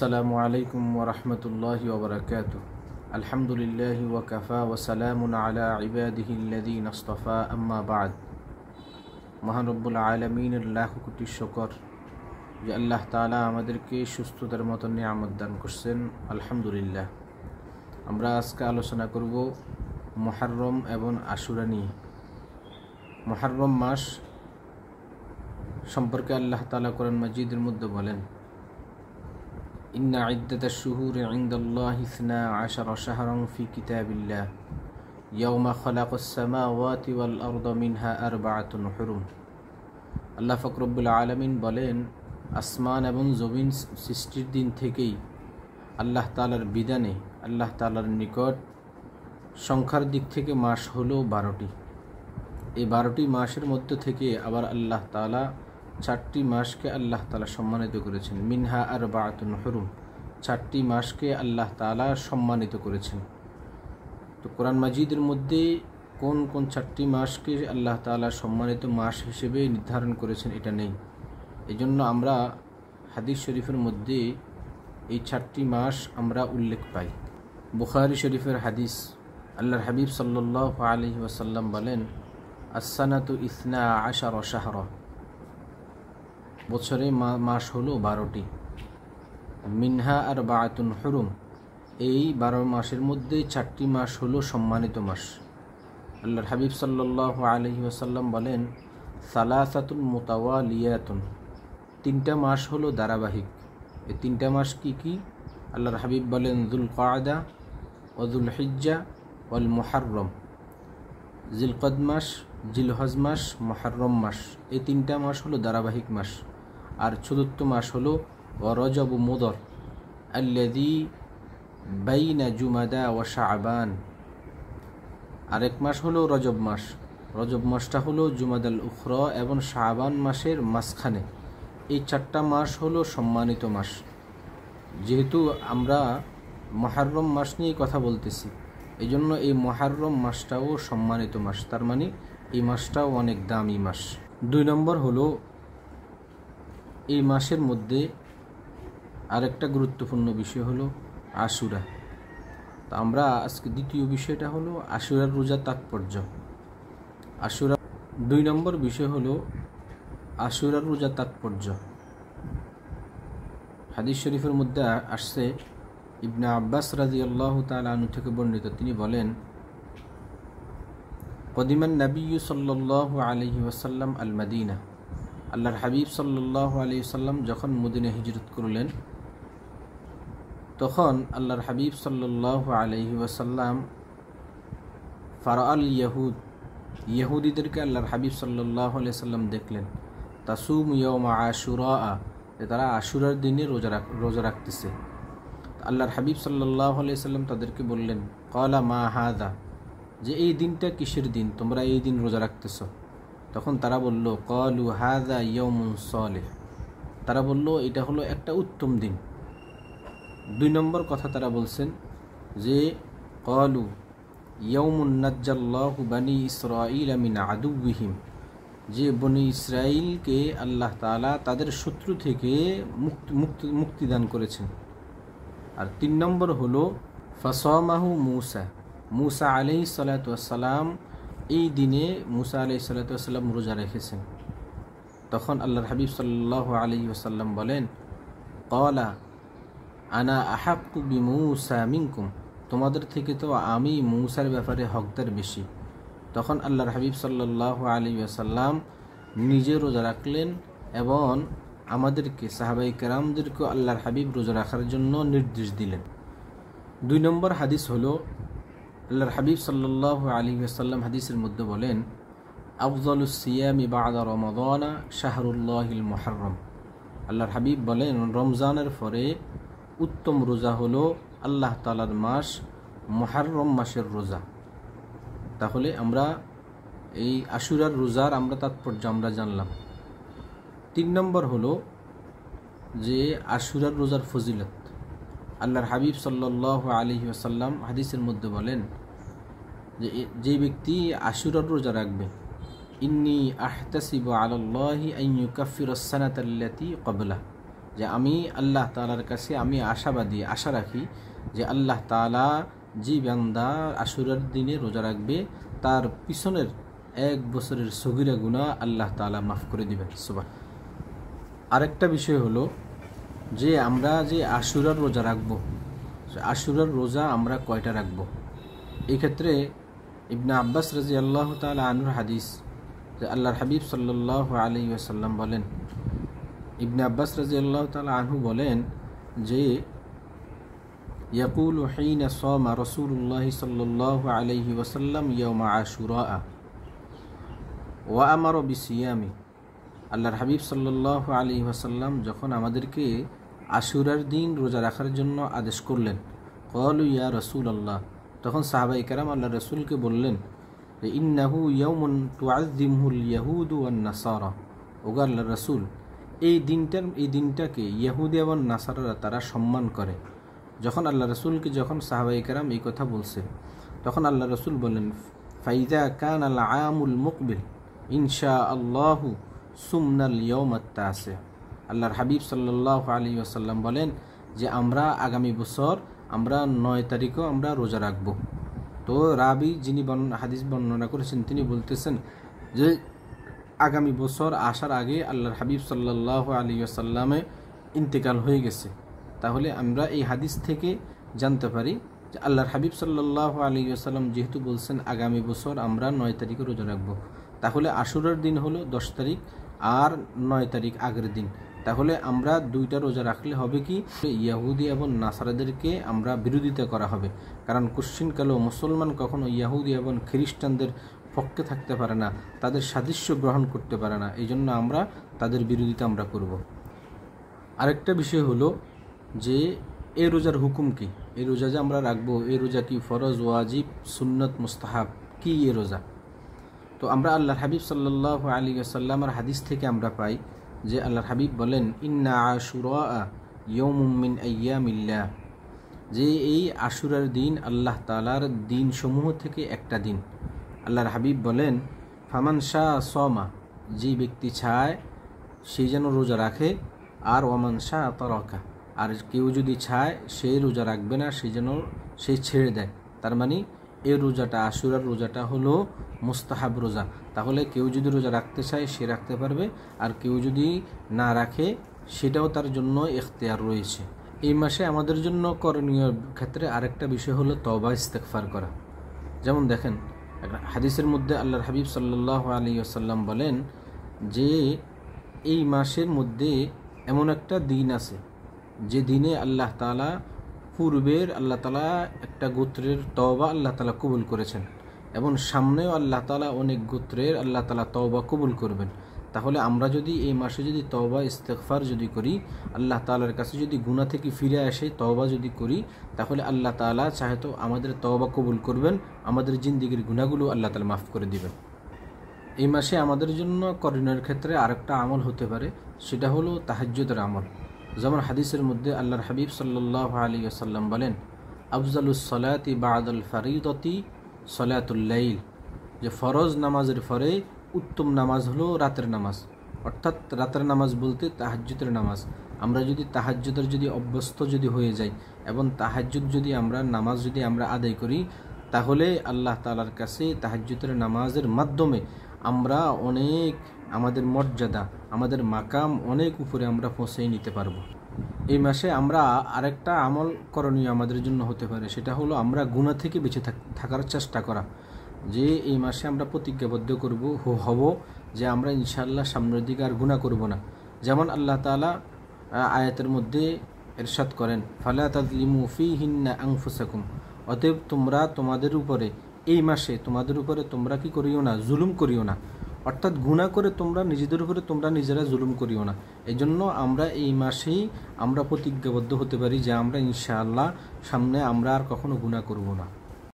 আসসালামু আলাইকুম ওয়া রাহমাতুল্লাহি ওয়া বারাকাতুহু। আলহামদুলিল্লাহি ওয়া কাফা ওয়া সালামুন আলা ইবাদিহিল্লাযীনা ইসতাফা, আম্মা বা'দ। মহান রব্বুল আলামিনের লাখ কোটি শুকর যে আল্লাহ তাআলা আমাদেরকে সুস্থতার মতো নিয়ামত দান করছেন, আলহামদুলিল্লাহ। আমরা আজকে আলোচনা করব মুহররম এবং আশুরা নিয়ে। মুহররম মাস সম্পর্কে আল্লাহ তাআলা কোরআন মাজিদের মধ্যে বলেন, ইন্না ইদ্দাতাশ শুহুরি ইনদাল্লাহি 12 শাহরান ফি কিতাবিল্লাহ ইয়াওমা খালাকাস সামাওয়াতি ওয়াল আরদা মিনহা আরবাআতুন হুরুম। আল্লাহ পাক রব্বুল আলামিন বলেন, আসমান এবং জমিন সৃষ্টির দিন থেকেই আল্লাহ তাআলার বিধানে, আল্লাহ তাআলার নিকট সংখ্যার দিক থেকে মাস হলো 12টি। এই 12টি মাসের মধ্যে থেকে আবার আল্লাহ তাআলা 4টি মাসকে আল্লাহ তাআলা সম্মানিত করেছেন। মিনহা আরবাআতুন হুরুম, 4টি মাসকে আল্লাহ তাআলা সম্মানিত করেছেন। তো কোরআন মাজিদের মধ্যে কোন কোন 4টি মাসকে আল্লাহ তাআলা সম্মানিত মাস হিসেবে নির্ধারণ করেছেন এটা নেই। এজন্য আমরা হাদিস শরীফের মধ্যে এই 4টি মাস আমরা উল্লেখ পাই। বুখারী শরীফের হাদিস, আল্লাহর হাবিব সাল্লাল্লাহু আলাইহি ওয়াসাল্লাম বলেন, আস-সানাতু 12 শাহরা, বছরে মাস হলো 12টি। মিনহা আরবাআতুন হুরুম, এই 12 মাসের মধ্যে 4টি মাস হলো সম্মানিত মাস। আল্লাহর হাবিব সাল্লাল্লাহু আলাইহি ওয়াসাল্লাম বলেন, সালাসাতুন মুতাওয়ালিয়াতুন, 3টা মাস হলো ধারাবাহিক। এই 3টা মাস কি কি? আল্লাহর হাবিব বলেন, যুল কায়দা ওয়া যুল হিজ্জা ওয়াল মুহররম। জিলকদ মাস, জিলহজ মাস, মুহররম মাস, এই 3টা মাস হলো ধারাবাহিক মাস। আর চতুর্থ মাস হলো রজব মুদর আল্লাযী বাইনা জুমাদা ওয়া শাবান। আরেক মাস হলো রজব মাস। রজব মাসটা হলো জুমাদাল উখরা এবং শাবান মাসের মাঝখানে। এই 4টা মাস হলো সম্মানিত মাস। যেহেতু আমরা মুহররম মাস নিয়ে কথা বলতেছি, এই জন্য এই মুহররম মাসটাও সম্মানিত মাস, তার মানে এই মাসটাও অনেক দামি মাস। 2 নম্বর হলো, এই মাসের মধ্যে আরেকটা গুরুত্বপূর্ণ বিষয় হলো আশুরা। তা আমরা আজকে দ্বিতীয় বিষয়টা হলো আশুরার রোজার তাৎপর্য। আশুরা 2 নম্বর বিষয় হলো আশুরার রোজার তাৎপর্য। হাদিস শরীফের মধ্যে আসছে, ইবনে আব্বাস রাদিয়াল্লাহু তাআলা আনহু থেকে বর্ণিত, তিনি বলেন, কদিমান নবিয়্যু সাল্লাল্লাহু আলাইহি ওয়াসাল্লাম আল মদিনা, আল্লাহর হাবিব সাল্লাল্লাহু আলাইহি ওয়াসাল্লাম যখন মদিনায় হিজরত করলেন, তখন আল্লাহর হাবিব সাল্লাল্লাহু আলাইহি ওয়াসাল্লাম ফারাআল ইয়াহুদ, ইহুদিদেরকে আল্লাহর হাবিব সাল্লাল্লাহু আলাইহি ওয়াসাল্লাম দেখলেন, তাসুম ইয়াওমা আশুরা, তারা আশুরার দিনে রোজা রাখতেছে। আল্লাহর হাবিব সাল্লাল্লাহু আলাইহি ওয়াসাল্লাম তাদেরকে বললেন, ক্বালা মা হাযা, যে এই দিনটা কিসের দিন, তোমরা এই দিন রোজা রাখতেছ? তখন তারা বলল, ক্বালু হাযা ইয়াউমুন সালিহ, তারা বলল এটা হলো একটা উত্তম দিন। 2 নম্বর কথা তারা বলছেন যে, ক্বালু ইয়াউমুন নাজ্জাল্লাহু বানি ইসরাঈল মিন আদুওয়িহিম, যে বনি ইসরাইলকে আল্লাহ তাআলা তাদের শত্রু থেকে মুক্তি দান করেছেন। আর 3 নম্বর হলো ফাসামাহু মুসা, মুসা আলাইহিস সালাতু ওয়াস সালাম, এই দিনে মুসা আলাইহিস সালাতু ওয়াস সালাম রোজা রেখেছেন। তখন আল্লাহর হাবিব সাল্লাল্লাহু আলাইহি ওয়াসাল্লাম বলেন, ক্বালা আনা আহাক্কু বিমুসা মিনকুম, তোমাদের থেকে তো আমি মুসার ব্যাপারে হকদার বেশি। তখন আল্লাহর হাবিব সাল্লাল্লাহু আলাইহি ওয়াসাল্লাম নিজে রোজা রাখলেন এবং আমাদেরকে, সাহাবায়ে কেরামদেরকে আল্লাহর হাবিব রোজা রাখার জন্য নির্দেশ দিলেন। 2 নম্বর হাদিস হলো, আল্লাহর হাবিব সাল্লাল্লাহু আলাইহি ওয়াসাল্লাম হাদিসের মধ্যে বলেন, আফযালুস সিয়ামি বা'দা রমাদানা শাহরুল্লাহিল মুহররম। আল্লাহর হাবিব বলেন, রমজানের পরে উত্তম রোজা হলো আল্লাহ তাআলার মাস মুহররম মাসের রোজা। তাহলে আমরা এই আশুরার রোজার আমরা তাৎপর্য আমরা জানলাম। 3 নম্বর হলো যে আশুরার রোজার ফজিলত। আল্লাহর হাবিব সাল্লাল্লাহু আলাইহি ওয়াসাল্লাম হাদিসের মধ্যে বলেন যে ব্যক্তি আশুরার রোজা রাখবে, ইন্নী আহতাসিবু আলাল্লাহি আন ইউকাফিরাস সানাতাল্লাতী ক্বাবলা, যে আমি আল্লাহ তাআলার কাছে আমি আশাবাদী, আশা রাখি যে আল্লাহ তাআলা যে বান্দা আশুরার দিনে রোজা রাখবে তার পিছনের 1 বছরের সগীরা গুনাহ আল্লাহ তাআলা মাফ করে দিবেন। সুবহান। আরেকটা বিষয় হলো যে আমরা যে আশুরার রোজা রাখবো, আশুরার রোজা আমরা কয়টা রাখবো? এই ক্ষেত্রে ইবনে আব্বাস রাদিয়াল্লাহু তাআলা আনহুর হাদিস, যে আল্লাহর হাবিব সাল্লাল্লাহু আলাইহি ওয়াসাল্লাম বলেন, ইবনে আব্বাস রাদিয়াল্লাহু তাআলা আনহু বলেন যে ইয়াকুলু হিনা সামা রাসূলুল্লাহ সাল্লাল্লাহু আলাইহি ওয়াসাল্লাম ইয়াউমা আশুরা ওয়া আমারা বিসিয়ামি। আল্লাহর হাবিব সাল্লাল্লাহু আলাইহি ওয়াসাল্লাম যখন আমাদেরকে আশুরার দিন রোজা রাখার জন্য আদেশ করলেন, ক্বালু ইয়া রাসূলুল্লাহ, তখন সাহাবায়ে কেরাম আল্লাহ রাসূলকে বললেন যে ইন্নাহু ইয়াউমুন তুআযযিমুল ইয়াহুদু ওয়ান নাসারা, ওগো আল্লাহর রাসূল, এই দিনটাকে ইহুদি এবং নাসারারা তারা সম্মান করে। যখন আল্লাহ রাসূলকে যখন সাহাবায়ে কেরাম এই কথা বলছে, তখন আল্লাহ রাসূল বললেন ফাইজা কানাল আমুল মুকবিল ইনশাআল্লাহু সুমনাল ইয়াউমাত তাসি। আল্লাহর হাবিব সাল্লাল্লাহু আলাইহি ওয়াসাল্লাম বলেন যে আমরা আগামী বছর আমরা 9 তারিখও আমরা রোজা রাখব। তো রাবি যিনি হাদিস বর্ণনা করেছেন তিনি বলতেছেন যে আগামী বছর আসার আগে আল্লাহর হাবিব সাল্লাল্লাহু আলাইহি ওয়াসাল্লামে ইন্তেকাল হয়ে গেছে। তাহলে আমরা এই হাদিস থেকে জানতে পারি যে আল্লাহর হাবিব সাল্লাল্লাহু আলাইহি ওয়াসাল্লাম যেহেতু বলছেন আগামী বছর আমরা 9 তারিখে রোজা রাখব, তাহলে আশুরার দিন হলো 10 তারিখ আর 9 তারিখ আগের দিন। তাহলে আমরা 2টা রোজা রাখলে হবে কি, ইহুদি এবং নাসারাদেরকে আমরা বিরোধিতা করা হবে। কারণ কোশ্চিনকালেও মুসলমান কখনো ইহুদি এবং খ্রিস্টানদের পক্ষে থাকতে পারে না, তাদের সাদৃশ্য গ্রহণ করতে পারে না, এই জন্য আমরা তাদের বিরোধিতা আমরা করব। আরেকটা বিষয় হলো যে এই রোজার হুকুম কি, এই রোজা যে আমরা রাখবো এই রোজা কি ফরজ, ওয়াজিব, সুন্নত, মুস্তাহাব, কি এই রোজা? তো আমরা আল্লাহর হাবিব সাল্লাল্লাহু আলাইহি ওয়াসাল্লামের হাদিস থেকে আমরা পাই যে আল্লাহর হাবিব বলেন ইন্না আশুরা ইয়াউমুম মিন আইয়ামিল্লাহ, যে এই আশুরার দিন আল্লাহ তাআলার দিন সমূহ থেকে একটা দিন। আল্লাহর হাবিব বলেন ফামান শাহ সমা, যে ব্যক্তি চায় সে যেন রোজা রাখে, আর ওয়ামান শাহ তারাকা, আর কেউ যদি চায় সে রোজা রাখবে না সে ছেড়ে দেয়। তার মানে এই রোজাটা আশুরার রোজাটা হলো মুস্তাহাব রোজা। তাহলে কেউ যদি রোজা রাখতে চায় সে রাখতে পারবে, আর কেউ যদি না রাখে সেটাও তার জন্য ইখতিয়ার রয়েছে। এই মাসে আমাদের জন্য করণীয় ক্ষেত্রে আরেকটা বিষয় হলো তওবা ইস্তেগফার করা। যেমন দেখেন হাদিসের মধ্যে আল্লাহর হাবিব সাল্লাল্লাহু আলাইহি ওয়াসাল্লাম বলেন যে এই মাসের মধ্যে এমন একটা দিন আছে যে দিনে আল্লাহ তাআলা পূর্বের আল্লাহ তাআলা একটা গোত্রের তওবা আল্লাহ তাআলা কবুল করেছেন, এবং সামনেও আল্লাহ তাআলা অনেক গোত্রের আল্লাহ তাআলা তওবা কবুল করবেন। তাহলে আমরা যদি এই মাসে যদি তওবা ইস্তেগফার যদি করি, আল্লাহ তাআলার কাছে যদি গুনাহ থেকে ফিরে আসে তওবা যদি করি, তাহলে আল্লাহ তাআলা চাহে তো আমাদের তওবা কবুল করবেন, আমাদের জিন্দেগির গুনাহগুলো আল্লাহ তাআলা মাফ করে দিবেন। এই মাসে আমাদের জন্য করণীয়ের ক্ষেত্রে আরেকটা আমল হতে পারে, সেটা হলো তাহাজ্জুদের আমল। যেমন হাদিসের মধ্যে আল্লাহর হাবিব সাল্লাল্লাহু আলাইহি ওয়াসাল্লাম বলেন আফজালুস সালাতি বা'দাল ফারিদাতি সালাতুল লাইল, যে ফরজ নামাজের পরে উত্তম নামাজ হলো রাতের নামাজ। অর্থাৎ রাতের নামাজ বলতে তাহাজ্জুদের নামাজ। আমরা যদি তাহাজ্জুদের যদি অভ্যস্ত যদি হয়ে যাই এবং তাহাজ্জুদ যদি নামাজ যদি আমরা আদায় করি, তাহলে আল্লাহ তাআলার কাছে তাহাজ্জুদের নামাজের মাধ্যমে আমরা অনেক আমাদের মর্যাদা, আমাদের মাকাম অনেক উপরে আমরা পৌঁছে নিতে পারবো। এই মাসে আমরা আরেকটা আমল করণীয় আমাদের জন্য হতে পারে, সেটা হলো আমরা গুনাহ থেকে বেঁচে থাকার চেষ্টা করা। যে এই মাসে আমরা প্রতিজ্ঞাবদ্ধ হব যে আমরা ইনশাআল্লাহ সামনের দিকে আর গুনাহ করব না। যেমন আল্লাহ তাআলা আয়াতের মধ্যে ইরশাদ করেন ফালা তাযলিমু ফীহিন্না আনফুসাকুম, অতএব তোমরা তোমাদের উপরে এই মাসে তোমাদের উপরে তোমরা কি করিও না, জুলুম করিও না। অর্থাৎ গুনাহ করে তোমরা নিজেদের উপরে তোমরা নিজেরা জুলুম করিও না। এই জন্য আমরা এই মাসেই আমরা প্রতিজ্ঞাবদ্ধ হতে পারি যে আমরা ইনশাআল্লাহ সামনে আমরা আর কখনো গুনাহ করব না।